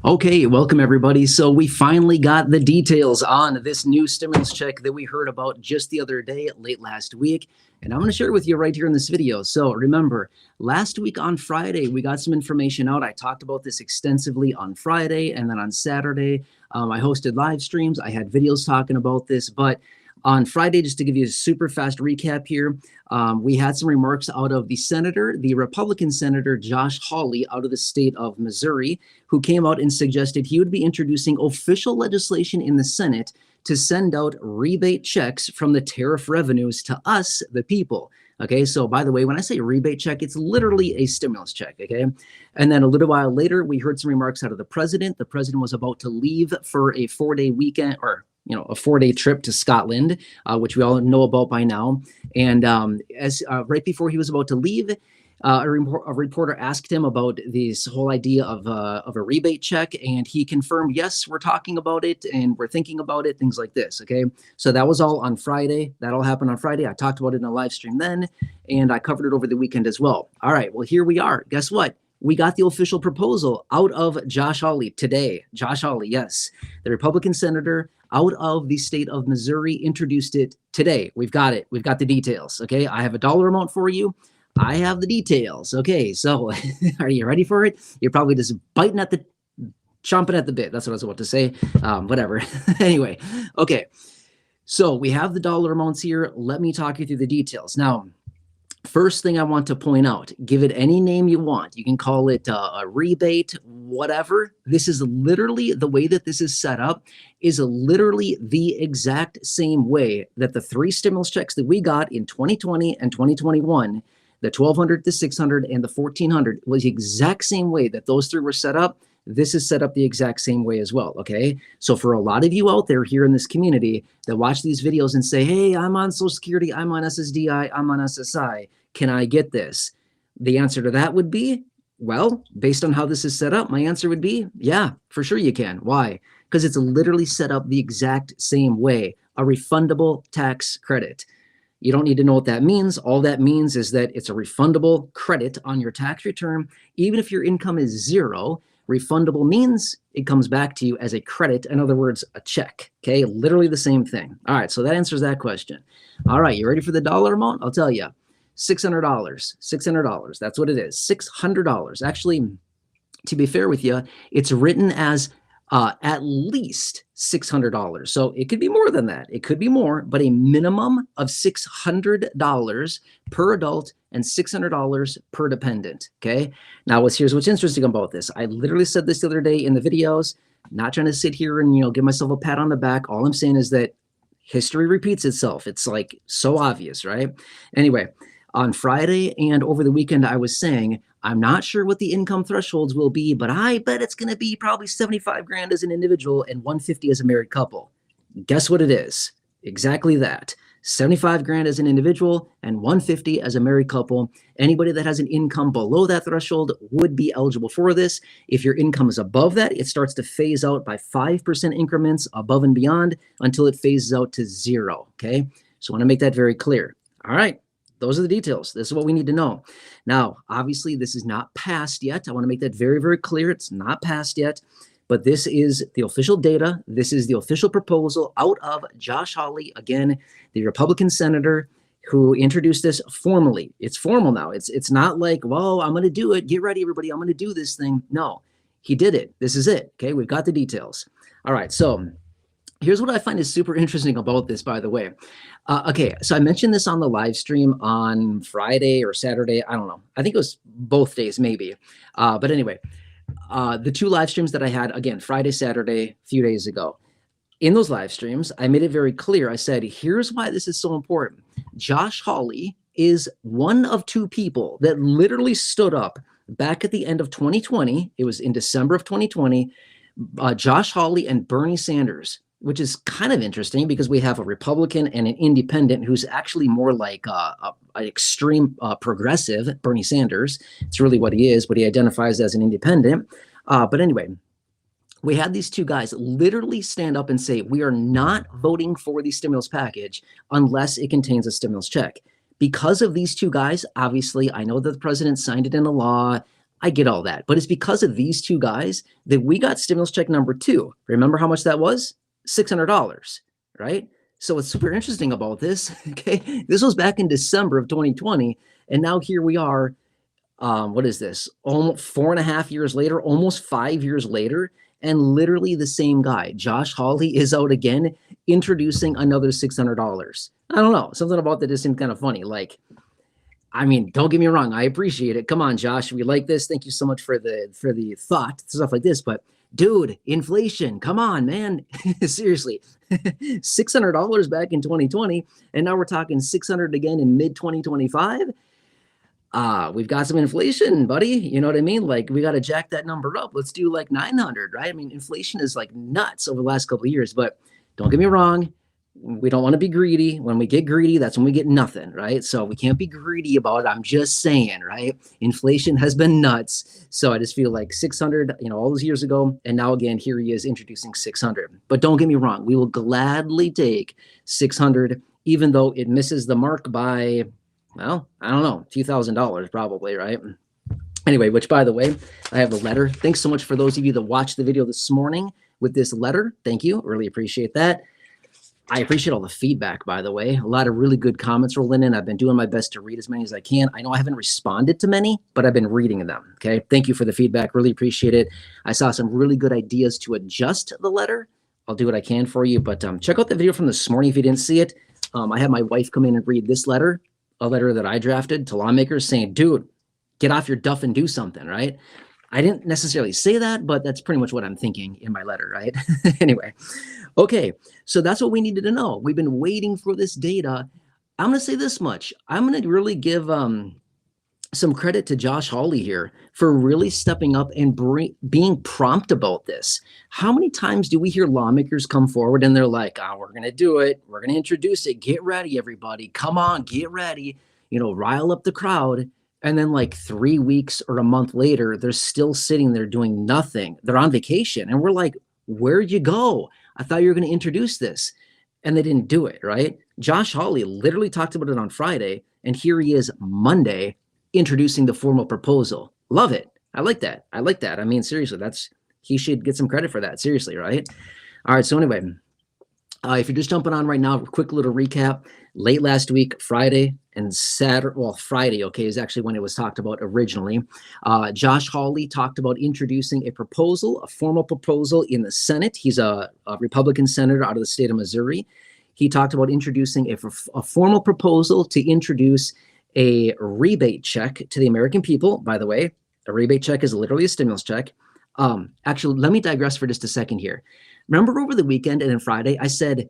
Okay, welcome everybody. So we finally got the details on this new stimulus check that we heard about just the other day, late last week. And I'm going to share it with you right here in this video. So remember, last week on Friday, we got some information out. I talked about this extensively on Friday, and then on Saturday, I hosted live streams. I had videos talking about this, but on Friday, just to give you a super fast recap here, we had some remarks out of the Republican Senator Josh Hawley out of the state of Missouri, who came out and suggested he would be introducing official legislation in the Senate to send out rebate checks from the tariff revenues to us, the people. Okay, so by the way, when I say rebate check, it's literally a stimulus check, okay? And then a little while later, we heard some remarks out of the president. The president was about to leave for a 4-day weekend, or a 4-day trip to Scotland, which we all know about by now. And as right before he was about to leave, a reporter asked him about this whole idea of a rebate check, and he confirmed, yes, we're talking about it and we're thinking about it, things like this, okay? So that was all on Friday. That all happened on Friday. I talked about it in a live stream then, and I covered it over the weekend as well. All right, well, here we are. Guess what? We got the official proposal out of Josh Hawley today. Josh Hawley, yes, the Republican senator out of the state of Missouri introduced it today. We've got it. We've got the details, okay? I have a dollar amount for you. I have the details. Okay, so are you ready for it? You're probably just chomping at the bit. That's what I was about to say. Whatever. Anyway, okay. So we have the dollar amounts here. Let me talk you through the details. Now, first thing I want to point out, give it any name you want. You can call it a rebate, whatever. This is literally the way that this is set up is literally the exact same way that the 3 stimulus checks that we got in 2020 and 2021, the 1,200, the 600, and the 1,400 was the exact same way that those 3 were set up. This is set up the exact same way as well, okay? So for a lot of you out there here in this community that watch these videos and say, hey, I'm on Social Security, I'm on SSDI, I'm on SSI, can I get this? The answer to that would be, well, based on how this is set up, my answer would be, yeah, for sure you can. Why? Because it's literally set up the exact same way, a refundable tax credit. You don't need to know what that means. All that means is that it's a refundable credit on your tax return. Even if your income is 0, refundable means it comes back to you as a credit. In other words, a check, okay? Literally the same thing. All right, so that answers that question. All right, you ready for the dollar amount? I'll tell you. $600, $600. That's what it is, $600. Actually, to be fair with you, it's written as at least $600. So it could be more than that. It could be more, but a minimum of $600 per adult and $600 per dependent, okay? Now, here's what's interesting about this. I literally said this the other day in the videos, not trying to sit here and, give myself a pat on the back. All I'm saying is that history repeats itself. It's like so obvious, right? Anyway, on Friday and over the weekend, I was saying, I'm not sure what the income thresholds will be, but I bet it's going to be probably 75 grand as an individual and 150 as a married couple. Guess what it is? Exactly that. 75 grand as an individual and 150 as a married couple. Anybody that has an income below that threshold would be eligible for this. If your income is above that, it starts to phase out by 5% increments above and beyond until it phases out to 0. Okay. So I want to make that very clear. All right. Those are the details. This is what we need to know. Now, obviously, this is not passed yet. I want to make that very, very clear. It's not passed yet, but this is the official data. This is the official proposal out of Josh Hawley, again, the Republican senator who introduced this formally. It's formal now. It's not like, well, I'm going to do it. Get ready, everybody. I'm going to do this thing. No, he did it. This is it. Okay, we've got the details. All right, so here's what I find is super interesting about this, by the way. Okay, so I mentioned this on the live stream on Friday or Saturday. I don't know. I think it was both days, maybe. But anyway, the 2 live streams that I had, again, Friday, Saturday, a few days ago. In those live streams, I made it very clear. I said, here's why this is so important. Josh Hawley is one of 2 people that literally stood up back at the end of 2020. It was in December of 2020. Josh Hawley and Bernie Sanders, which is kind of interesting because we have a Republican and an independent who's actually more like an extreme progressive, Bernie Sanders. It's really what he is, but he identifies as an independent. But anyway, we had these 2 guys literally stand up and say, we are not voting for the stimulus package unless it contains a stimulus check. Because of these 2 guys, obviously, I know that the president signed it into law. I get all that, but it's because of these two guys that we got stimulus check number 2. Remember how much that was? $600, right? So what's super interesting about this, okay, this was back in December of 2020, and now here we are, what is this? Almost 4.5 years later, almost 5 years later, and literally the same guy, Josh Hawley, is out again introducing another $600. I don't know, something about that just seemed kind of funny. Like, I mean, don't get me wrong, I appreciate it. Come on, Josh, we like this. Thank you so much for the thought, stuff like this. But dude, inflation, come on, man. Seriously. $600 back in 2020, and now we're talking 600 again in mid 2025. We've got some inflation, buddy. You know what I mean? Like, we got to jack that number up. Let's do like 900, right? I mean, inflation is like nuts over the last couple of years, but don't get me wrong. We don't want to be greedy. When we get greedy, that's when we get nothing, right? So we can't be greedy about it. I'm just saying, right? Inflation has been nuts. So I just feel like 600, all those years ago, and now again, here he is introducing 600. But don't get me wrong. We will gladly take 600, even though it misses the mark by, well, I don't know, $2,000 probably, right? Anyway, which, by the way, I have the letter. Thanks so much for those of you that watched the video this morning with this letter. Thank you. Really appreciate that. I appreciate all the feedback, by the way. A lot of really good comments rolling in. I've been doing my best to read as many as I can. I know I haven't responded to many, but I've been reading them, okay? Thank you for the feedback. Really appreciate it. I saw some really good ideas to adjust the letter. I'll do what I can for you, but check out the video from this morning if you didn't see it. I had my wife come in and read this letter, a letter that I drafted to lawmakers saying, dude, get off your duff and do something, right? I didn't necessarily say that, but that's pretty much what I'm thinking in my letter, right? Anyway, okay, so that's what we needed to know. We've been waiting for this data. I'm going to say this much. I'm going to really give some credit to Josh Hawley here for really stepping up and being prompt about this. How many times do we hear lawmakers come forward and they're like, oh, we're going to do it. We're going to introduce it. Get ready, everybody. Come on, get ready. Rile up the crowd. And then like 3 weeks or a month later, they're still sitting there doing nothing. They're on vacation. And we're like, where'd you go? I thought you were going to introduce this. And they didn't do it, right? Josh Hawley literally talked about it on Friday. And here he is Monday introducing the formal proposal. Love it. I like that. I like that. I mean, seriously, he should get some credit for that. Seriously, right? All right. So anyway, if you're just jumping on right now, quick little recap. Late last week, Friday and Saturday, well, Friday, okay, is actually when it was talked about originally. Josh Hawley talked about introducing a formal proposal in the Senate. He's a Republican senator out of the state of Missouri. He talked about introducing a formal proposal to introduce a rebate check to the American people. By the way, a rebate check is literally a stimulus check. Actually, let me digress for just a second here. Remember over the weekend and then Friday, I said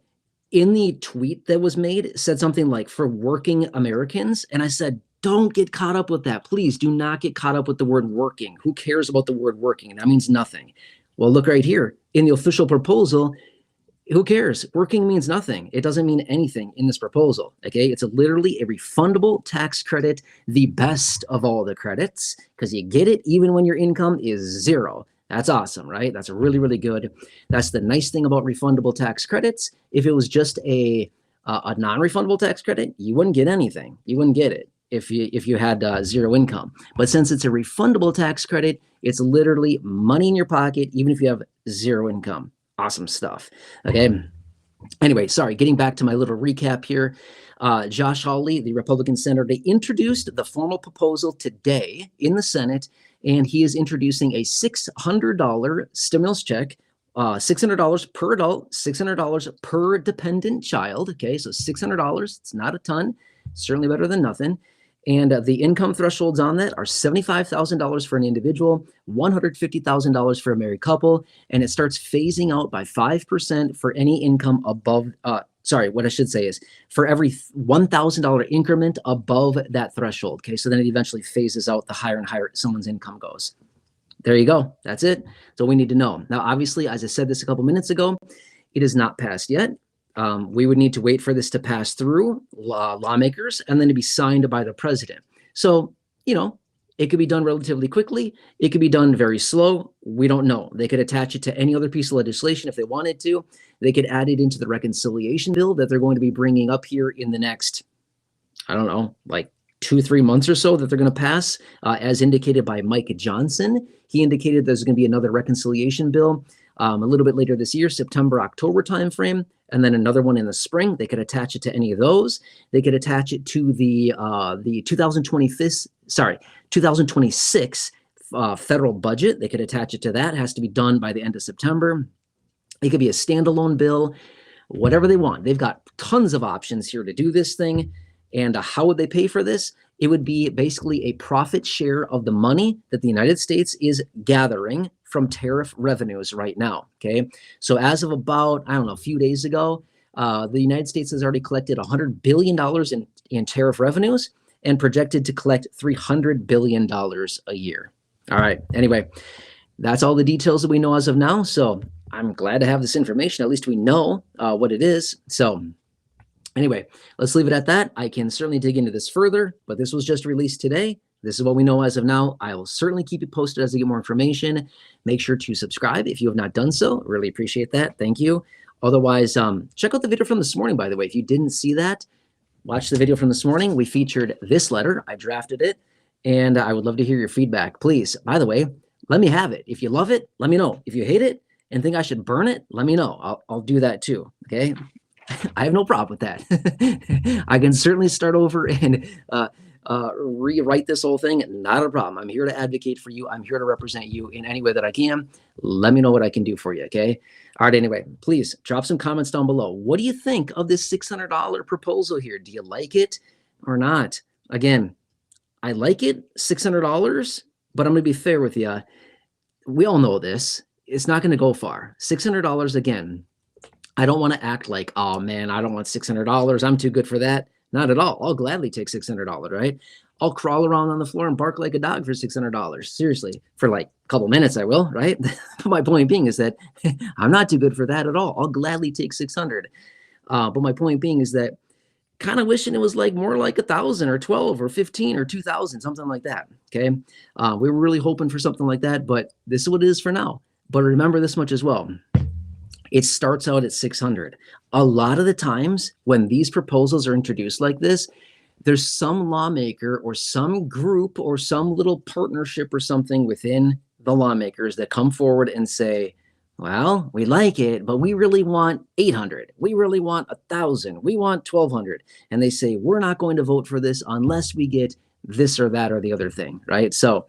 in the tweet that was made, said something like for working Americans. And I said, don't get caught up with that. Please do not get caught up with the word working. Who cares about the word working? That means nothing. Well, look right here in the official proposal. Who cares? Working means nothing. It doesn't mean anything in this proposal. Okay. It's literally a refundable tax credit, the best of all the credits, because you get it even when your income is zero. That's awesome, right? That's really, really good. That's the nice thing about refundable tax credits. If it was just a non-refundable tax credit, you wouldn't get anything. You wouldn't get it if you had zero income. But since it's a refundable tax credit, it's literally money in your pocket, even if you have zero income. Awesome stuff. Okay. Anyway, sorry, getting back to my little recap here. Josh Hawley, the Republican senator, they introduced the formal proposal today in the Senate, and he is introducing a $600 stimulus check, $600 per adult, $600 per dependent child. Okay, so $600, it's not a ton, certainly better than nothing. And the income thresholds on that are $75,000 for an individual, $150,000 for a married couple, and it starts phasing out by 5% for any income above, what I should say is for every $1,000 increment above that threshold. Okay, so then it eventually phases out the higher and higher someone's income goes. There you go. That's it. So we need to know. Now, obviously, as I said this a couple minutes ago, it is not passed yet. We would need to wait for this to pass through lawmakers and then to be signed by the president. So, it could be done relatively quickly. It could be done very slow. We don't know. They could attach it to any other piece of legislation if they wanted to. They could add it into the reconciliation bill that they're going to be bringing up here in the next, I don't know, like 2-3 months or so that they're going to pass, as indicated by Mike Johnson. He indicated there's going to be another reconciliation bill a little bit later this year, September, October timeframe, and then another one in the spring. They could attach it to any of those. They could attach it to the 2026 federal budget. They could attach it to that. It has to be done by the end of September. It could be a standalone bill, whatever they want. They've got tons of options here to do this thing. And how would they pay for this? It would be basically a profit share of the money that the United States is gathering from tariff revenues right now, okay? So as of about, I don't know, a few days ago, the United States has already collected $100 billion in tariff revenues and projected to collect $300 billion a year. All right, anyway, that's all the details that we know as of now. So I'm glad to have this information. At least we know what it is. So anyway, let's leave it at that. I can certainly dig into this further, but this was just released today. This is what we know as of now. I will certainly keep you posted as I get more information. Make sure to subscribe if you have not done so. Really appreciate that. Thank you. Otherwise, check out the video from this morning, by the way. If you didn't see that, watch the video from this morning. We featured this letter. I drafted it, and I would love to hear your feedback. Please, by the way, let me have it. If you love it, let me know. If you hate it and think I should burn it, let me know. I'll do that too, okay? I have no problem with that. I can certainly start over and rewrite this whole thing. Not a problem. I'm here to advocate for you. I'm here to represent you in any way that I can. Let me know what I can do for you, okay? All right, anyway, please drop some comments down below. What do you think of this $600 proposal here? Do you like it or not? Again, I like it, $600, but I'm going to be fair with you. We all know this. It's not going to go far. $600, again, I don't want to act like, oh man, I don't want $600. I'm too good for that. Not at all. I'll gladly take $600, right? I'll crawl around on the floor and bark like a dog for $600. Seriously, for like a couple minutes, I will, right? My point being is that I'm not too good for that at all. I'll gladly take 600. But my point being is that kind of wishing it was like more like 1,000 or 12 or 15 or 2,000, something like that. Okay. We were really hoping for something like that, but this is what it is for now. But remember this much as well. It starts out at 600. A lot of the times when these proposals are introduced like this, there's some lawmaker or some group or some little partnership or something within the lawmakers that come forward and say, well, we like it, but we really want 800. We really want 1,000. We want 1,200. And they say, we're not going to vote for this unless we get this or that or the other thing, right? So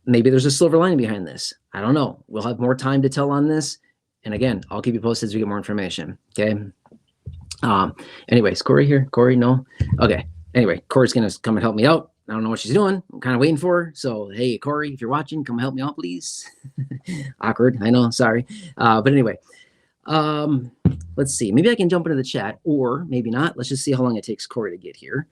maybe there's a silver lining behind this. I don't know. We'll have more time to tell on this. And again, I'll keep you posted as we get more information. Okay. Anyways, Corey here. Corey, no. Okay. Anyway, Corey's going to come and help me out. I don't know what she's doing. I'm kind of waiting for her. So, hey, Corey, if you're watching, come help me out, please. Awkward. I know. Sorry. But anyway, let's see. Maybe I can jump into the chat or maybe not. Let's just see how long it takes Corey to get here.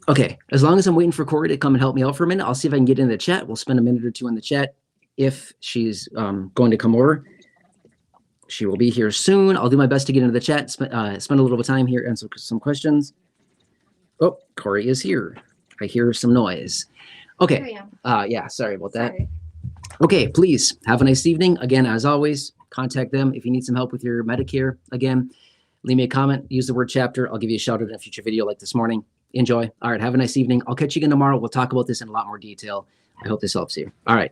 Okay, as long as I'm waiting for Corey to come and help me out for a minute, I'll see if I can get in the chat. We'll spend a minute or two in the chat if she's going to come over. She will be here soon. I'll do my best to get into the chat, spend a little bit of time here and answer some questions. Oh, Corey is here. I hear some noise. Okay, yeah, sorry about that. Sorry. Okay, please have a nice evening. Again, as always, contact them if you need some help with your Medicare. Again, leave me a comment, use the word chapter. I'll give you a shout out in a future video like this morning. Enjoy. All right. Have a nice evening. I'll catch you again tomorrow. We'll talk about this in a lot more detail. I hope this helps you. All right.